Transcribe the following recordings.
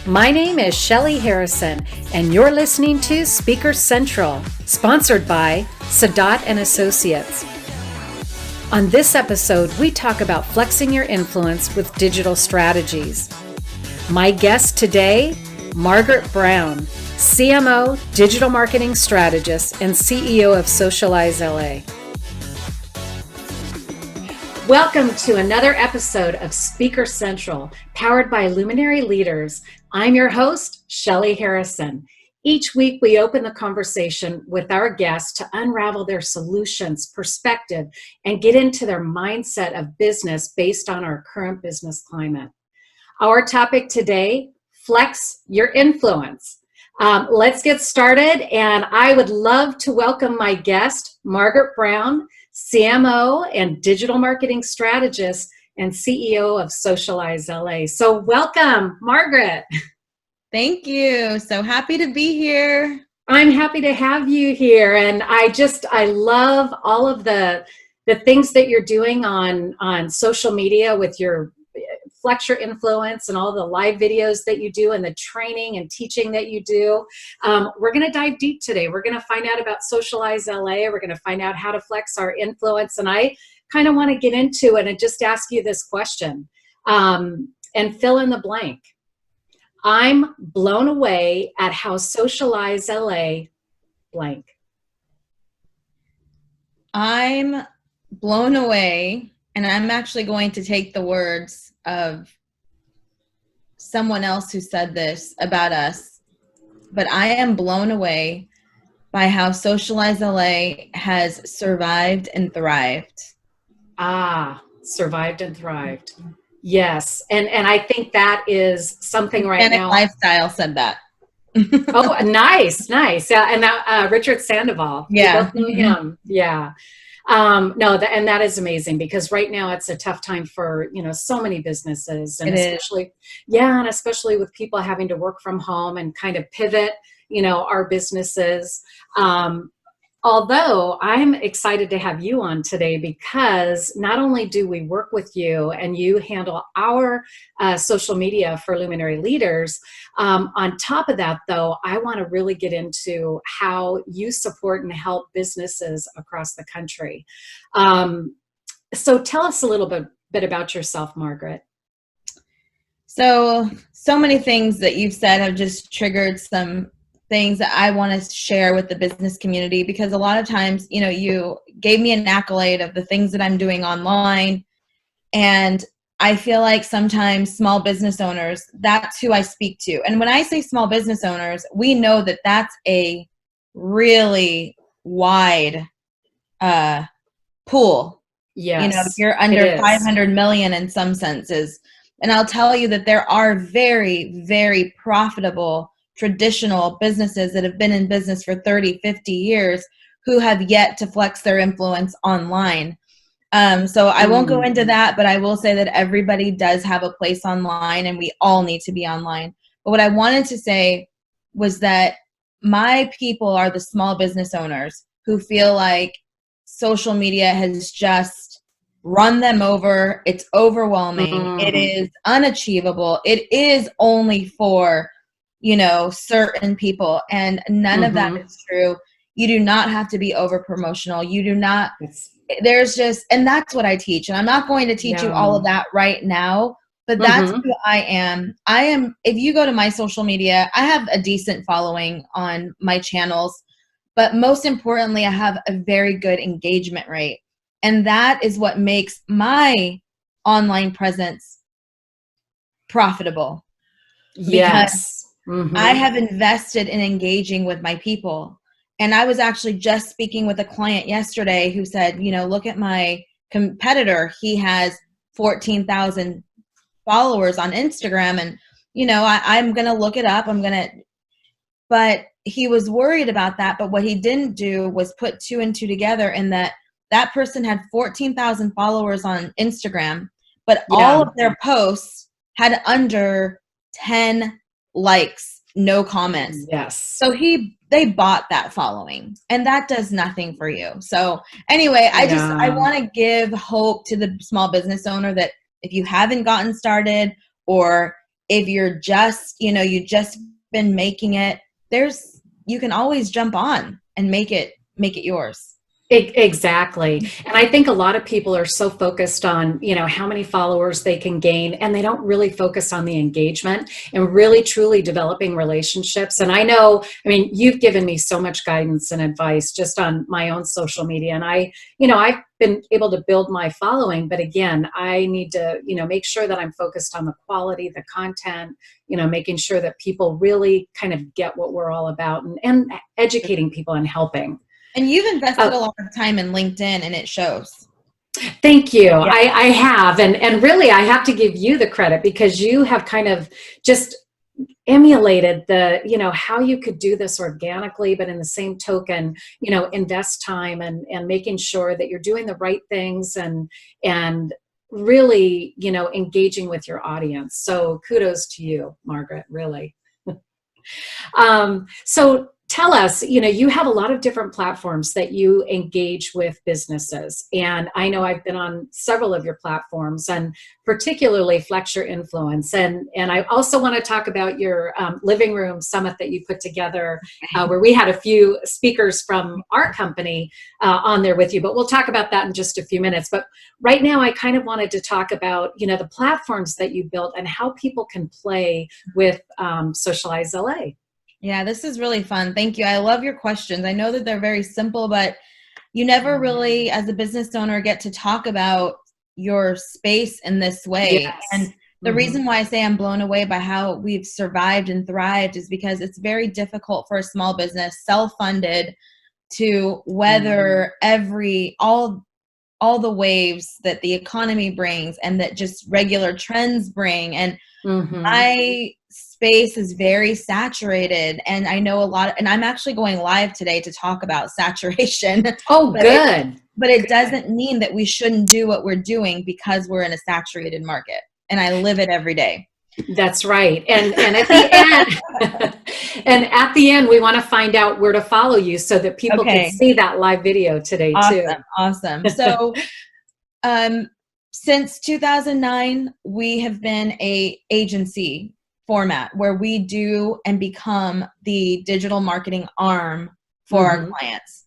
My name is Shelly Harrison, and you're listening to Speaker Central, sponsored by Sadat and Associates. On this episode, we talk about flexing your influence with digital strategies. My guest today, Margaret Brown, CMO, digital marketing strategist, and CEO of Socialized LA. Welcome to another episode of Speaker Central, powered by Luminary Leaders. I'm your host, Shelly Harrison. Each week, we open the conversation with our guests to unravel their solutions, perspective, and get into their mindset of business based on our current business climate. Our topic today, flex your influence. Let's get started, and I would love to welcome my guest, Margaret Brown, CMO and digital marketing strategist and CEO of Socialized LA. So welcome, Margaret. Thank you. So happy to be here. I'm happy to have you here. And I love all of the things that you're doing on social media with your Flex Your Influence and all the live videos that you do and the training and teaching that you do. We're going to dive deep today. We're going to find out about Socialized LA. We're going to find out how to flex our influence. And I kind of want to get into it and just ask you this question and fill in the blank. I'm blown away at how Socialized LA blank. I'm blown away, and I'm actually going to take the words of someone else who said this about us, but I am blown away by how Socialized LA has survived and thrived. Survived and thrived. Yes. And I think that is something right now. Lifestyle said that. Oh, nice. Yeah. And that, Richard Sandoval. Yeah. We both knew him. Yeah. And that is amazing because right now it's a tough time for, so many businesses and especially with people having to work from home and kind of pivot, our businesses. Although I'm excited to have you on today because not only do we work with you and you handle our social media for Luminary Leaders, on top of that, though, I want to really get into how you support and help businesses across the country. So tell us a little bit about yourself, Margaret. So many things that you've said have just triggered some things that I want to share with the business community, because a lot of times, you gave me an accolade of the things that I'm doing online. And I feel like sometimes small business owners, that's who I speak to. And when I say small business owners, we know that that's a really wide pool. Yes, you're under 500 million in some senses. And I'll tell you that there are very, very profitable traditional businesses that have been in business for 30, 50 years who have yet to flex their influence online. So I won't go into that, but I will say that everybody does have a place online and we all need to be online. But what I wanted to say was that my people are the small business owners who feel like social media has just run them over. It's overwhelming. It is unachievable. It is only for certain people, and none of that is true. You do not have to be over promotional. You do not, and that's what I teach. And I'm not going to teach you all of that right now, but that's who I am. If you go to my social media, I have a decent following on my channels, but most importantly, I have a very good engagement rate. And that is what makes my online presence profitable. Yes. I have invested in engaging with my people. And I was actually just speaking with a client yesterday who said, look at my competitor. He has 14,000 followers on Instagram. And, I'm going to look it up. But he was worried about that. But what he didn't do was put two and two together in that person had 14,000 followers on Instagram, but all of their posts had under 10 likes, no comments. Yes. So he they bought that following, and that does nothing for you. So anyway, I want to give hope to the small business owner that if you haven't gotten started, or if you're just, you just been making it, you can always jump on and make it yours. Exactly. And I think a lot of people are so focused on, how many followers they can gain, and they don't really focus on the engagement and really truly developing relationships. And I mean, you've given me so much guidance and advice just on my own social media. And I've been able to build my following, but again, I need to, make sure that I'm focused on the quality, the content, making sure that people really kind of get what we're all about, and educating people and helping. And you've invested a lot of time in LinkedIn, and it shows. Thank you. Yeah. I have. And really, I have to give you the credit, because you have kind of just emulated how you could do this organically, but in the same token, invest time and making sure that you're doing the right things and really, engaging with your audience. So kudos to you, Margaret, really. So tell us, you have a lot of different platforms that you engage with businesses. And I know I've been on several of your platforms, and particularly FlexYourInfluence. And I also want to talk about your living room summit that you put together, where we had a few speakers from our company on there with you. But we'll talk about that in just a few minutes. But right now, I kind of wanted to talk about, the platforms that you built and how people can play with Socialized LA. Yeah, this is really fun. Thank you. I love your questions. I know that they're very simple, but you never really, as a business owner, get to talk about your space in this way. Yes. And the reason why I say I'm blown away by how we've survived and thrived is because it's very difficult for a small business, self-funded, to weather all the waves that the economy brings and that just regular trends bring. And my space is very saturated, and I know a lot, and I'm actually going live today to talk about saturation. Oh, good. But it doesn't mean that we shouldn't do what we're doing because we're in a saturated market, and I live it every day. That's right. And at the end, we want to find out where to follow you so that people can see that live video today too. Awesome. So, since 2009, we have been a agency format where we do and become the digital marketing arm for our clients.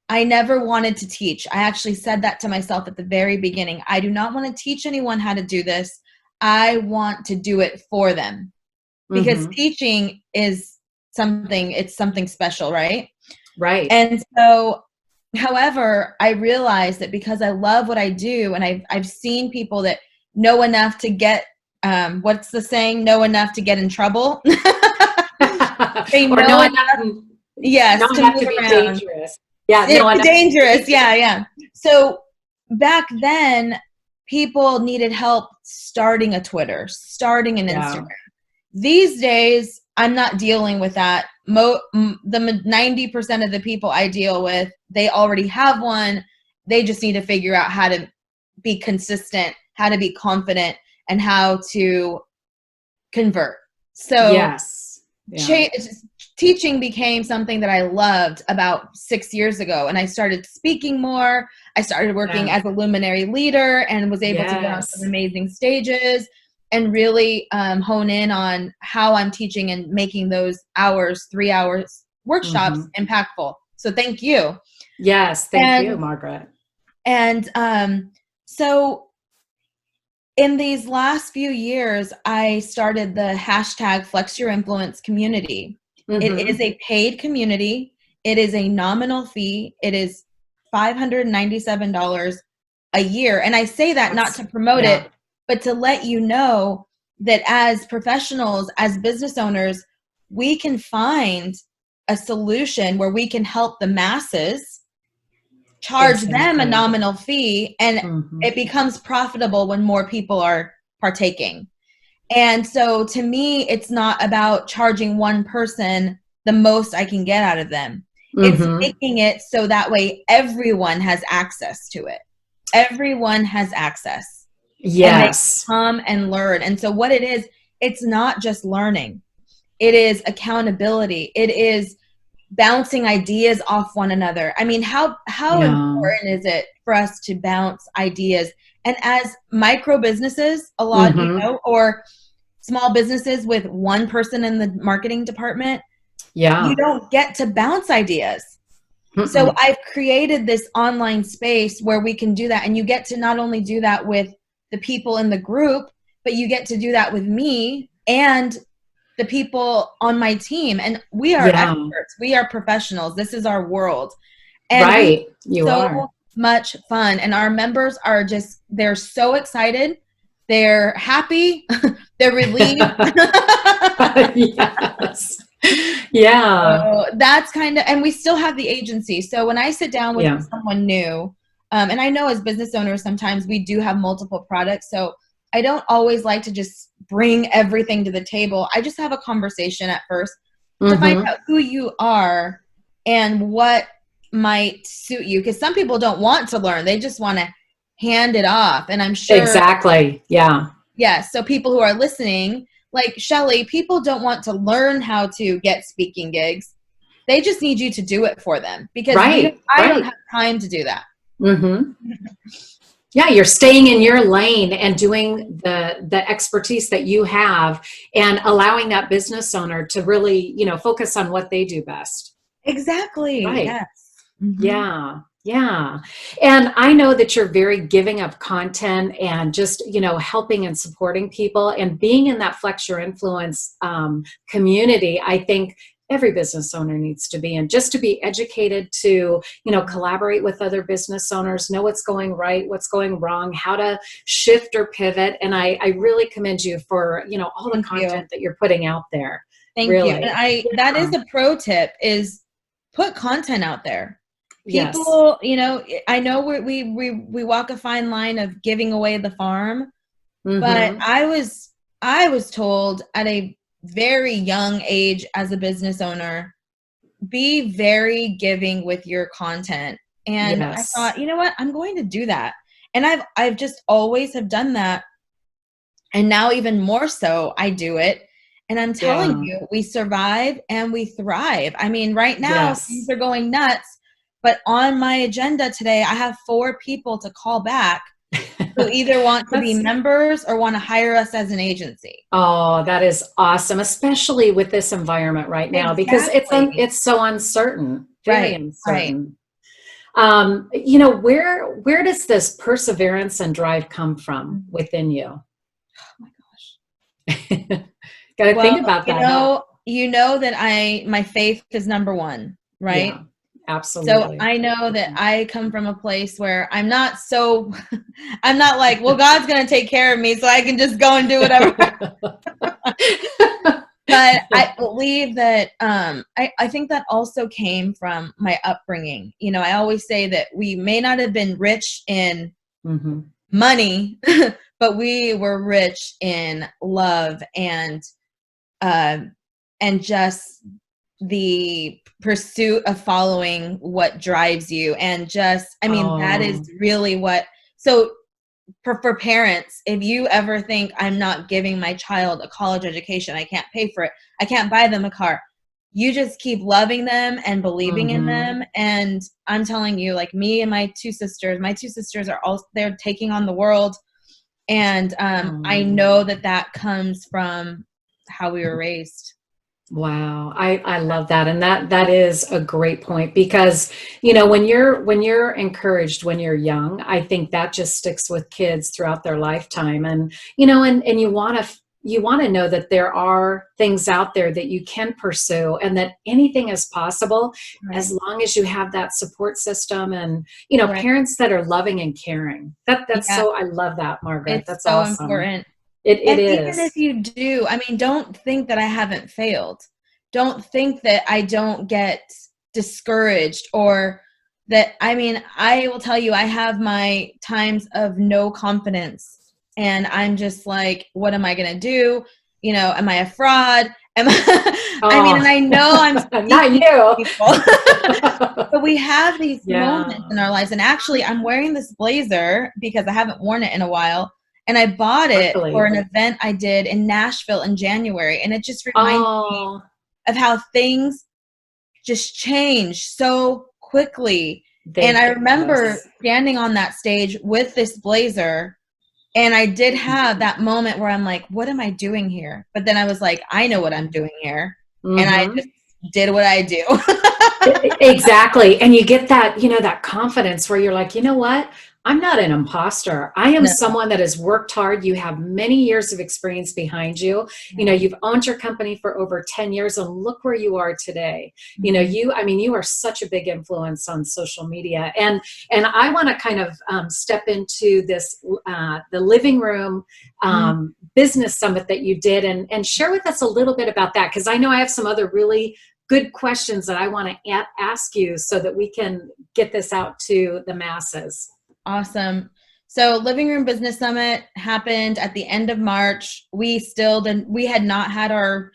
I never wanted to teach. I actually said that to myself at the very beginning. I do not want to teach anyone how to do this. I want to do it for them, because teaching is something special, right? Right. And so, however, I realized that because I love what I do, and I've seen people that know enough to get, what's the saying? Know enough to get in trouble. They know enough. Yes, know enough to be dangerous. Yeah, dangerous. Yeah. So back then, people needed help starting a Twitter, starting an Instagram. These days, I'm not dealing with that. The 90% of the people I deal with, they already have one. They just need to figure out how to be consistent, how to be confident, and how to convert. So yes. Teaching became something that I loved about 6 years ago. And I started speaking more. I started working as a luminary leader and was able to go on some amazing stages and really hone in on how I'm teaching and making those 3 hours workshops impactful. So thank you. Yes. Thank you, Margaret. And so in these last few years, I started the hashtag FlexYourInfluence community. It is a paid community. It is a nominal fee. It is $597 a year. And I say that not to promote it, but to let you know that as professionals, as business owners, we can find a solution where we can help the masses, charge them a nominal fee, and it becomes profitable when more people are partaking. And so to me, it's not about charging one person the most I can get out of them. It's making it so that way everyone has access to it. Everyone has access. Yes. And they come and learn. And so what it is, it's not just learning. It is accountability. It is bouncing ideas off one another. I mean, how Yeah. important is it for us to bounce ideas? And as micro businesses, a lot, or small businesses with one person in the marketing department, you don't get to bounce ideas. So I've created this online space where we can do that. And you get to not only do that with the people in the group, but you get to do that with me and the people on my team. And we are experts. We are professionals. This is our world. And You are. Much fun. And our members are just, they're so excited. They're happy. They're relieved. Yes. Yeah. So that's kind of, and we still have the agency. So when I sit down with someone new, and I know as business owners, sometimes we do have multiple products. So I don't always like to just bring everything to the table. I just have a conversation at first to find out who you are and what might suit you. Because some people don't want to learn. They just want to hand it off. And I'm sure. Exactly. Yeah. Yeah. So people who are listening, like Shelly, people don't want to learn how to get speaking gigs. They just need you to do it for them because I don't have time to do that. Yeah, you're staying in your lane and doing the expertise that you have and allowing that business owner to really, focus on what they do best. Exactly. Right. Yes. Yeah. Yeah. And I know that you're very giving of content and just, helping and supporting people and being in that Flex Your Influence community. I think every business owner needs to be in, just to be educated to, collaborate with other business owners, know what's going right, what's going wrong, how to shift or pivot. And I really commend you for, all the content that you're putting out there. Thank you. And that is a pro tip, is put content out there. People, I know we walk a fine line of giving away the farm, but I was told at a very young age as a business owner, be very giving with your content. And I thought, you know what, I'm going to do that. And I've just always have done that. And now even more so, I do it. And I'm telling you, we survive and we thrive. I mean, right now things are going nuts, but on my agenda today, I have 4 people to call back who either want to be members or want to hire us as an agency. Oh, that is awesome, especially with this environment right now, because it's so uncertain, very uncertain. Where does this perseverance and drive come from within you? Oh my gosh. Got to think about that. You know that my faith is number one, right? Yeah. Absolutely. So I know that I come from a place where I'm not like, well, God's going to take care of me so I can just go and do whatever. But I believe that, I think that also came from my upbringing. I always say that we may not have been rich in money, but we were rich in love and just the pursuit of following what drives you. And just, that is really what, so for parents, if you ever think I'm not giving my child a college education, I can't pay for it, I can't buy them a car, you just keep loving them and believing in them. And I'm telling you, like me and my two sisters are all, they're taking on the world. And I know that comes from how we were raised. Wow. I love that. And that is a great point because, when you're encouraged, when you're young, I think that just sticks with kids throughout their lifetime. And, and you want to know that there are things out there that you can pursue and that anything is possible as long as you have that support system and, parents that are loving and caring. So, I love that, Margaret. That's so awesome. Important. It is. Even if you do, don't think that I haven't failed. Don't think that I don't get discouraged or that, I will tell you, I have my times of no confidence and I'm just like, what am I going to do? Am I a fraud? And I know I'm not you. But we have these moments in our lives. And actually, I'm wearing this blazer because I haven't worn it in a while. And I bought it for an event I did in Nashville in January. And it just reminds me of how things just changed so quickly. And I remember standing on that stage with this blazer, and I did have that moment where I'm like, what am I doing here? But then I was like, I know what I'm doing here. And I just did what I do. Exactly. And you get that, that confidence where you're like, you know what? I'm not an imposter. I am someone that has worked hard. You have many years of experience behind you. You've owned your company for over 10 years and look where you are today. You are such a big influence on social media. And I want to kind of step into this, the living room business summit that you did and share with us a little bit about that. Because I know I have some other really good questions that I want to ask you so that we can get this out to the masses. Awesome. So Living Room Business Summit happened at the end of March. We had not had our,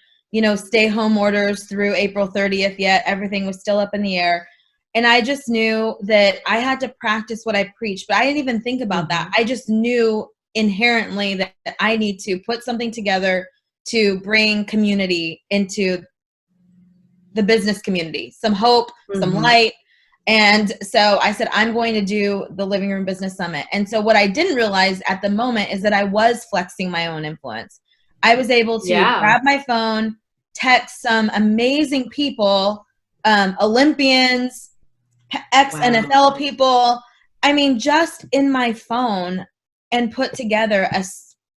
stay home orders through April 30th yet. Everything was still up in the air. And I just knew that I had to practice what I preach, but I didn't even think about that. I just knew inherently that I need to put something together to bring community into the business community, some hope, some light. And so I said, I'm going to do the Living Room Business Summit. And so what I didn't realize at the moment is that I was flexing my own influence. I was able to grab my phone, text some amazing people, Olympians, ex-NFL people. I mean, just in my phone, and put together a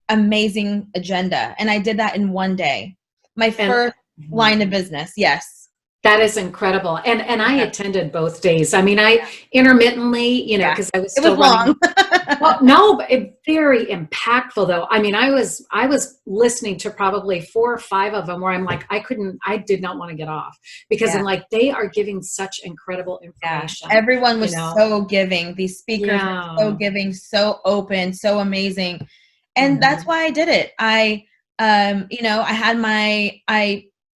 amazing agenda. And I did that in one day. My first line of business. Yes. That is incredible. And I attended both days. I mean, I intermittently, because I was still running. Well, no, but very impactful though. I mean, I was listening to probably 4 or 5 of them where I'm like, I did not want to get off because I'm like, they are giving such incredible information. Everyone was so giving. These speakers were so giving, so open, so amazing. And that's why I did it. I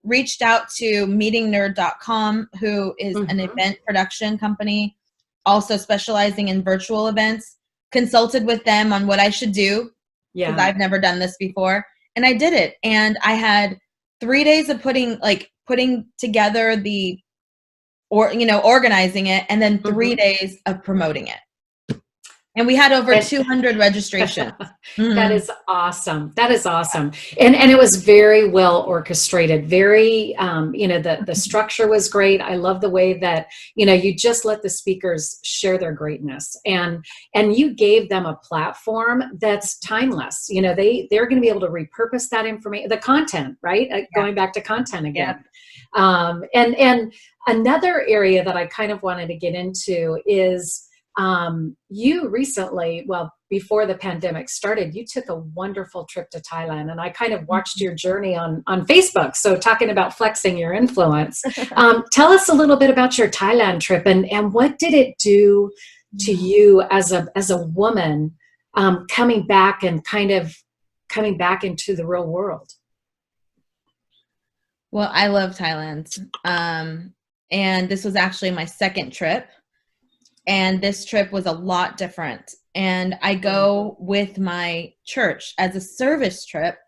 reached out to meetingnerd.com, who is an event production company, also specializing in virtual events, consulted with them on what I should do because I've never done this before. And I did it. And I had 3 days of putting together organizing it, and then 3 days of promoting it. And we had over 200 registrations. That is awesome. That is awesome. And it was very well orchestrated. Very, the structure was great. I love the way that, you just let the speakers share their greatness and you gave them a platform that's timeless. They're going to be able to repurpose that information, the content, right? Going back to content again. And another area that I kind of wanted to get into is, you recently, before the pandemic started, you took a wonderful trip to Thailand, and I kind of watched your journey on Facebook. So talking about flexing your influence, tell us a little bit about your Thailand trip and what did it do to you as a woman, coming back into the real world? Well, I love Thailand. And this was actually my second trip. And this trip was a lot different. And I go with my church as a service trip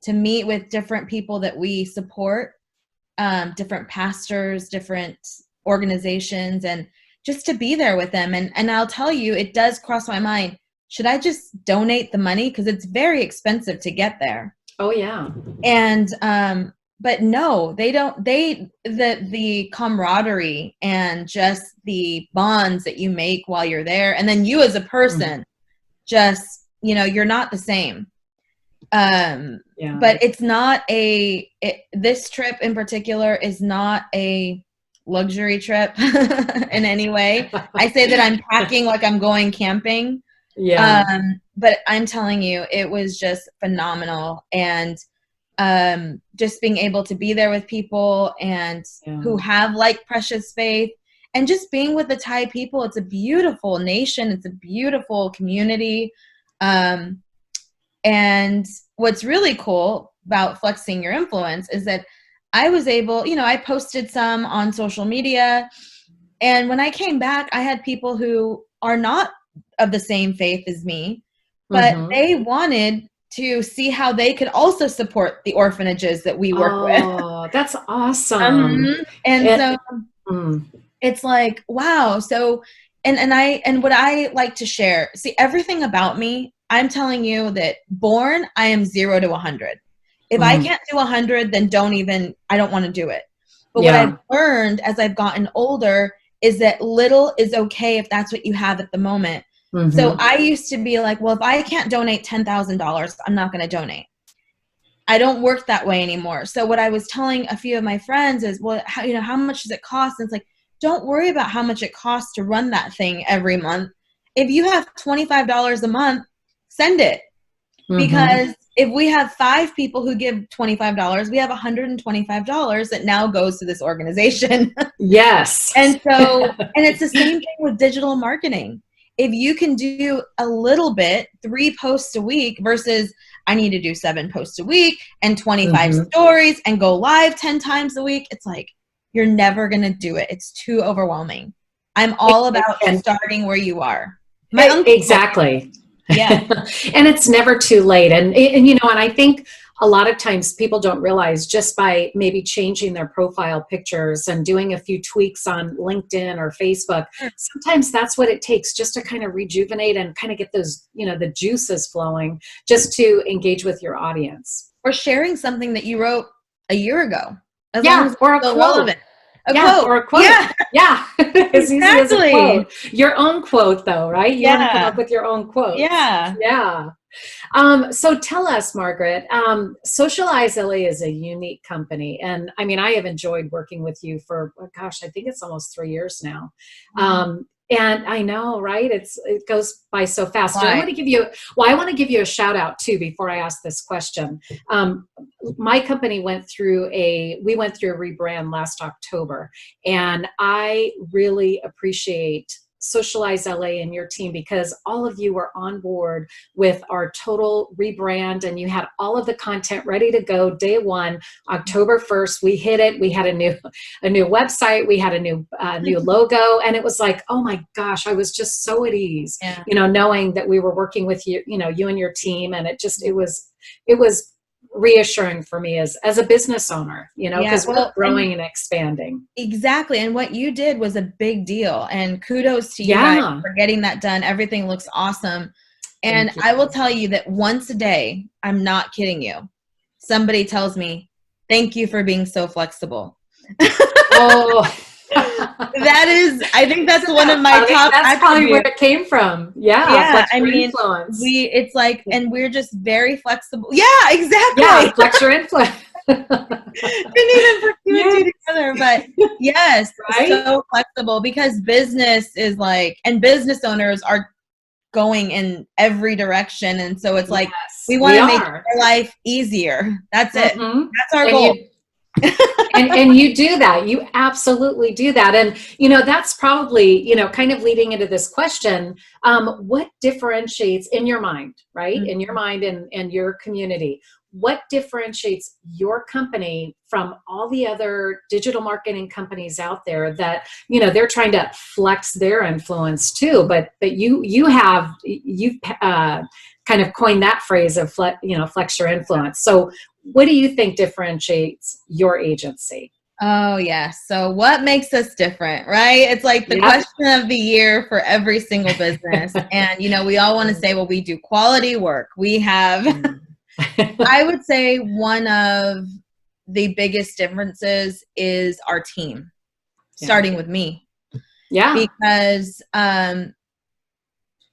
to meet with different people that we support, different pastors, different organizations, and just to be there with them. And I'll tell you, it does cross my mind. Should I just donate the money? Because it's very expensive to get there. Oh, yeah. And but no, they don't. The camaraderie and just the bonds that you make while you're there, and then you as a person, just you're not the same. But it's not this trip in particular is not a luxury trip in any way. I say that I'm packing like I'm going camping. But I'm telling you, it was just phenomenal. And just being able to be there with people and who have like precious faith, and just being with the Thai people. It's a beautiful nation. It's a beautiful community. And what's really cool about flexing your influence is that I was able, I posted some on social media, and when I came back, I had people who are not of the same faith as me, but they wanted to see how they could also support the orphanages that we work with. Oh, that's awesome. And so It's like, wow. So, and what I like to share, see, everything about me, I'm telling you that born, I am 0 to 100. If I can't do 100, then I don't want to do it. But what I've learned as I've gotten older is that little is okay if that's what you have at the moment. So I used to be like, well, if I can't donate $10,000, I'm not going to donate. I don't work that way anymore. So what I was telling a few of my friends is, well, how much does it cost? And it's like, don't worry about how much it costs to run that thing every month. If you have $25 a month, send it. Because if we have 5 people who give $25, we have $125 that now goes to this organization. Yes. And so, and it's the same thing with digital marketing. If you can do a little bit, 3 posts a week versus I need to do 7 posts a week and 25 stories and go live 10 times a week, it's like, you're never going to do it. It's too overwhelming. I'm all about starting where you are. Exactly. Yeah. And it's never too late. And I think a lot of times people don't realize just by maybe changing their profile pictures and doing a few tweaks on LinkedIn or Facebook, sometimes that's what it takes just to kind of rejuvenate and kind of get those, the juices flowing just to engage with your audience. Or sharing something that you wrote a year ago. Or a quote. Relevant. Or a quote. Yeah. As exactly. easy as a quote. Your own quote, though, right? You want to come up with your own quote. Yeah. So tell us, Margaret, Socialized Italy is a unique company. And I mean, I have enjoyed working with you for, I think it's almost 3 years now. And I know, right? It goes by so fast. I want to give you a shout out too, before I ask this question. My company went through a rebrand last October, and I really appreciate Socialize LA and your team, because all of you were on board with our total rebrand, and you had all of the content ready to go day one, October 1st. We hit it. We had a new website. We had a new logo, and it was like, oh my gosh, I was just so at ease, knowing that we were working with you, you and your team, and it was reassuring for me as a business owner, because we're growing and expanding. Exactly. And what you did was a big deal, and kudos to you guys for getting that done. Everything looks awesome. And I will tell you that once a day, I'm not kidding you, somebody tells me, thank you for being so flexible. Oh, I think that's one of my top. That's probably where it came from. Yeah. I mean, influence. It's like, and we're just very flexible. Yeah, exactly. Yeah, flex your influence. Didn't even put two and two together, but yes, right? So flexible, because business is like, and business owners are going in every direction, and so it's like we want to make our life easier. That's it. That's our goal. and you do that. You absolutely do that. And, that's probably, kind of leading into this question, what differentiates in your mind, right? In your mind and your community, what differentiates your company from all the other digital marketing companies out there that, they're trying to flex their influence too, but you've kind of coined that phrase of flex your influence. So what do you think differentiates your agency? Oh, yeah. So what makes us different, right? It's like the question of the year for every single business. And, we all want to say, well, we do quality work. We have, I would say one of the biggest differences is our team, starting with me. Yeah. Because I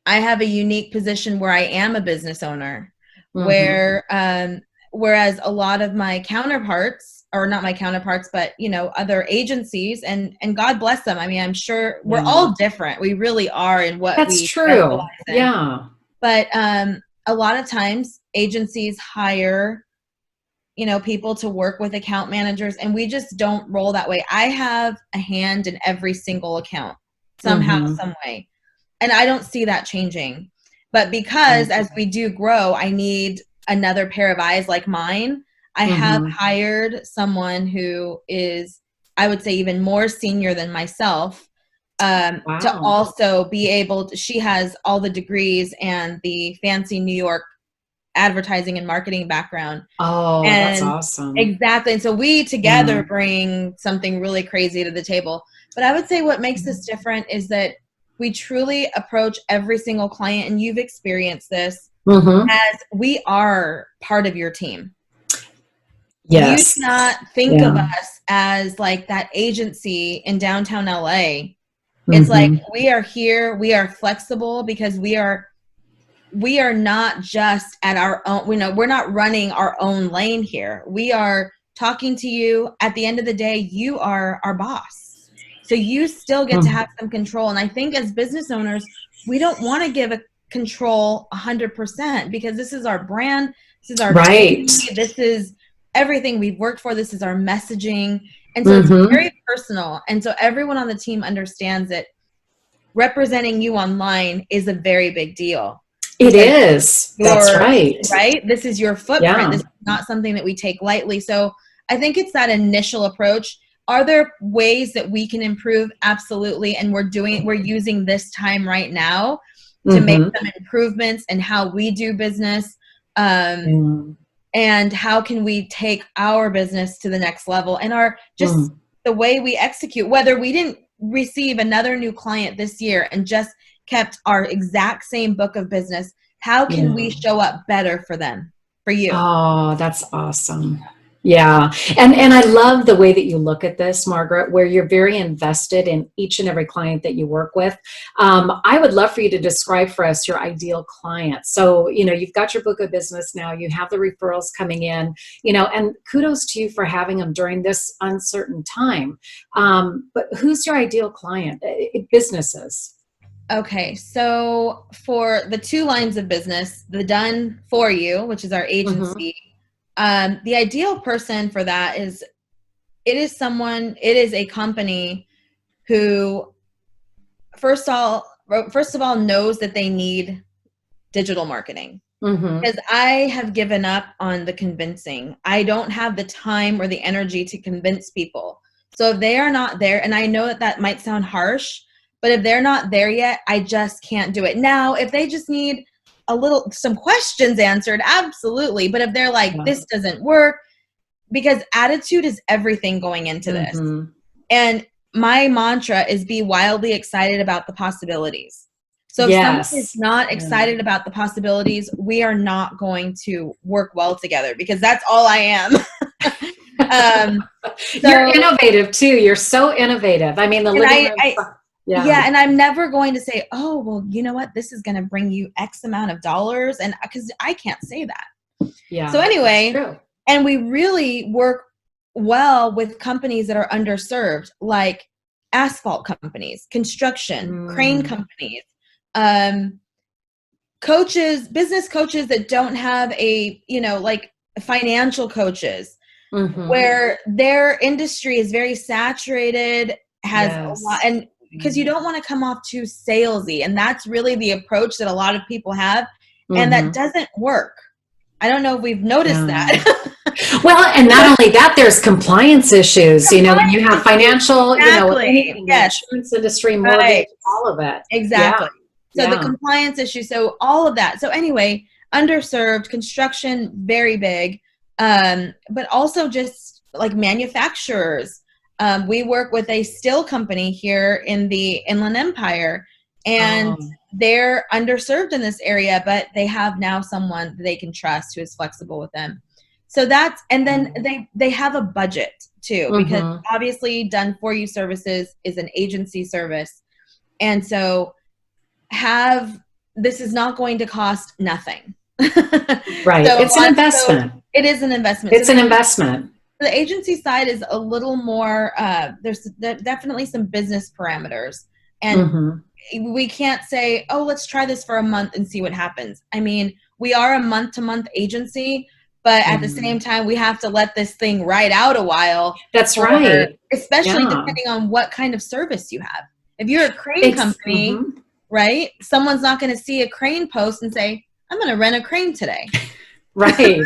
have a unique position where I am a business owner, whereas a lot of my counterparts, or not my counterparts, but, other agencies, and God bless them. I mean, I'm sure we're all different. We really are in what we specialize in. Yeah. But a lot of times agencies hire, people to work with account managers, and we just don't roll that way. I have a hand in every single account somehow, some way. And I don't see that changing. But because as we do grow, I need another pair of eyes like mine. I have hired someone who is, I would say, even more senior than myself, to also be able to, she has all the degrees and the fancy New York advertising and marketing background. Oh, and that's awesome. Exactly. And so we together bring something really crazy to the table. But I would say what makes this different is that we truly approach every single client, and you've experienced this, as we are part of your team. Yes. You do not think of us as like that agency in downtown LA. It's like, we are here, we are flexible because we are not just at our own, we're not running our own lane here. We are talking to you. At the end of the day, you are our boss. So you still get to have some control. And I think as business owners, we don't want to give a control 100% because this is our brand. This is our baby. This is everything we've worked for. This is our messaging. And so it's very personal. And so everyone on the team understands that representing you online is a very big deal. It is. That's right. Right? This is your footprint. Yeah. This is not something that we take lightly. So I think it's that initial approach. Are there ways that we can improve? Absolutely. And we're using this time right now to make some improvements in how we do business. And how can we take our business to the next level and the way we execute, whether we didn't receive another new client this year and just kept our exact same book of business, how can we show up better for them, for you? Oh, that's awesome. Yeah. And I love the way that you look at this, Margaret, where you're very invested in each and every client that you work with. I would love for you to describe for us your ideal client. So, you've got your book of business now, you have the referrals coming in, and kudos to you for having them during this uncertain time. But who's your ideal client? Businesses. Okay, so for the two lines of business, the done for you, which is our agency, the ideal person for that is a company who first of all knows that they need digital marketing. Because I have given up on the convincing. I don't have the time or the energy to convince people. So if they are not there, and I know that might sound harsh, but if they're not there yet, I just can't do it. Now, if they just need some questions answered, absolutely. But if they're like, this doesn't work, because attitude is everything going into this. And my mantra is be wildly excited about the possibilities. So if someone is not excited about the possibilities, we are not going to work well together, because that's all I am. You're innovative too. You're so innovative. I mean, and I'm never going to say, oh, well, you know what? This is going to bring you X amount of dollars. And because I can't say that. Yeah. So anyway, and we really work well with companies that are underserved, like asphalt companies, construction, crane companies, business coaches that don't have like financial coaches, where their industry is very saturated, has a lot, and because you don't want to come off too salesy. And that's really the approach that a lot of people have. And that doesn't work. I don't know if we've noticed that. Well, and not only that, there's compliance issues, when you have financial, insurance industry, mortgage, all of it. Exactly. So the compliance issue. So all of that. So anyway, underserved, construction, very big. But also just like manufacturers. We work with a steel company here in the Inland Empire, and they're underserved in this area, but they have now someone that they can trust who is flexible with them. So and then they have a budget too, because obviously done for you services is an agency service. And so this is not going to cost nothing. Right. So it's an investment. It is an investment. It's an investment. The agency side is a little more, there's definitely some business parameters. And we can't say, oh, let's try this for a month and see what happens. I mean, we are a month-to-month agency, but at the same time, we have to let this thing ride out a while. That's right. Especially depending on what kind of service you have. If you're a crane company, right, someone's not going to see a crane post and say, I'm going to rent a crane today. Right.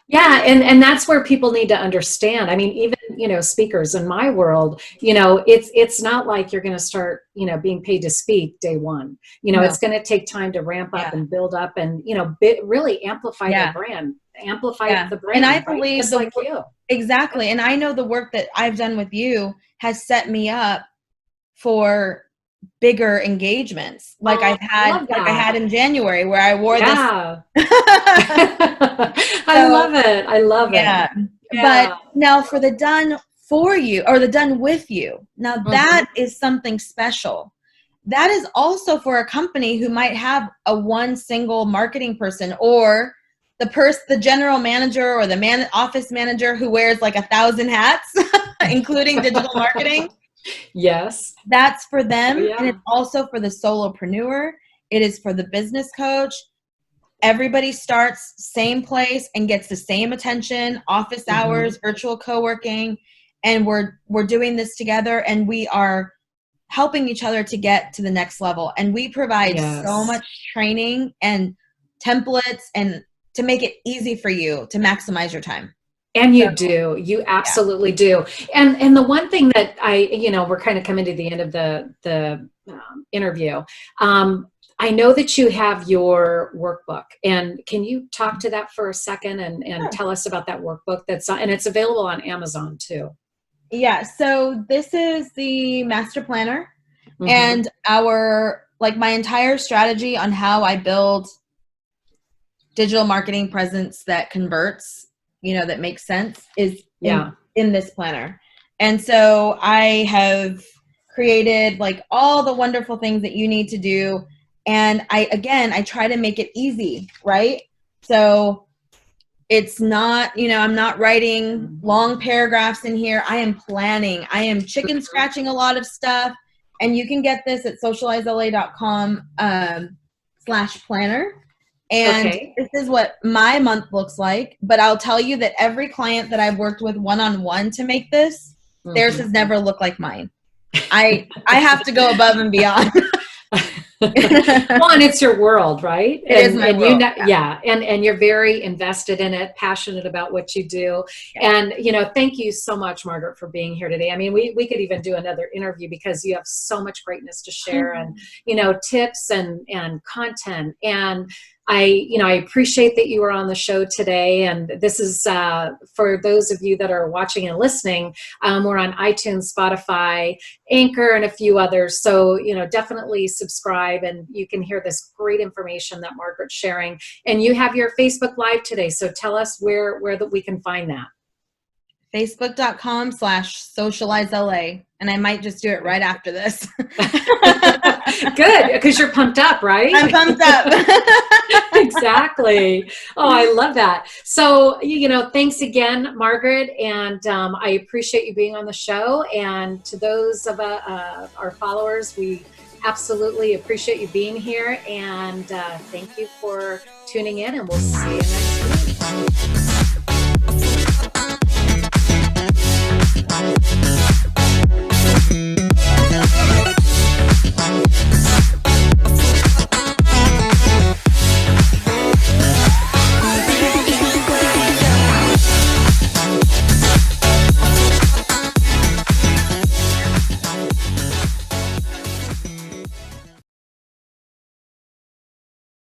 Yeah. And that's where people need to understand. I mean, even, speakers in my world, it's not like you're going to start, being paid to speak day one. It's going to take time to ramp up and build up and, really amplify their brand, amplify the brand. And I believe Exactly. And I know the work that I've done with you has set me up for bigger engagements. Like Oh, I love like I that. had in January where I wore this. Yeah. I So, love it. I love it. yeah. But Yeah. now for the done for you or the done with you, now Mhm. that is something special. That is also for a company who might have a one single marketing person or the general manager or the office manager who wears like 1,000 hats, including digital marketing. Yes. That's for them. Oh, And yeah. it's also for the solopreneur. It is for the business coach. Everybody starts same place and gets the same attention, office hours, virtual co-working, and we're doing this together, and we are helping each other to get to the next level. And we provide so Yes. much training and templates and to make it easy for you to maximize your time. And So, you yeah. absolutely do. And the one thing that we're kind of coming to the end of the interview. I know that you have your workbook, and can you talk to that for a second and Sure. tell us about that workbook and it's available on Amazon too. Yeah, so this is the master planner Mm-hmm. and my entire strategy on how I build digital marketing presence that converts, that makes sense is Yeah. in this planner. And so I have created like all the wonderful things that you need to do. And I try to make it easy, right? So it's not, I'm not writing long paragraphs in here. I am planning. I am chicken scratching a lot of stuff. And you can get this at socializedla.com /planner. And Okay. this is what my month looks like. But I'll tell you that every client that I've worked with one-on-one to make this, theirs has never looked like mine. I have to go above and beyond. Well, and it's your world, right? It is my world. And you're very invested in it, passionate about what you do. Yeah. And thank you so much, Margaret, for being here today. I mean, we could even do another interview because you have so much greatness to share and tips and content. And I appreciate that you were on the show today. And this is for those of you that are watching and listening. We're on iTunes, Spotify, Anchor, and a few others. So definitely subscribe, and you can hear this great information that Margaret's sharing. And you have your Facebook Live today. So tell us where that we can find that. Facebook.com /socializedla. And I might just do it right after this. Good, because you're pumped up, right? I'm pumped up. Exactly. Oh, I love that. So, thanks again, Margaret. And I appreciate you being on the show. And to those of our followers, we absolutely appreciate you being here. And thank you for tuning in, and we'll see you next week.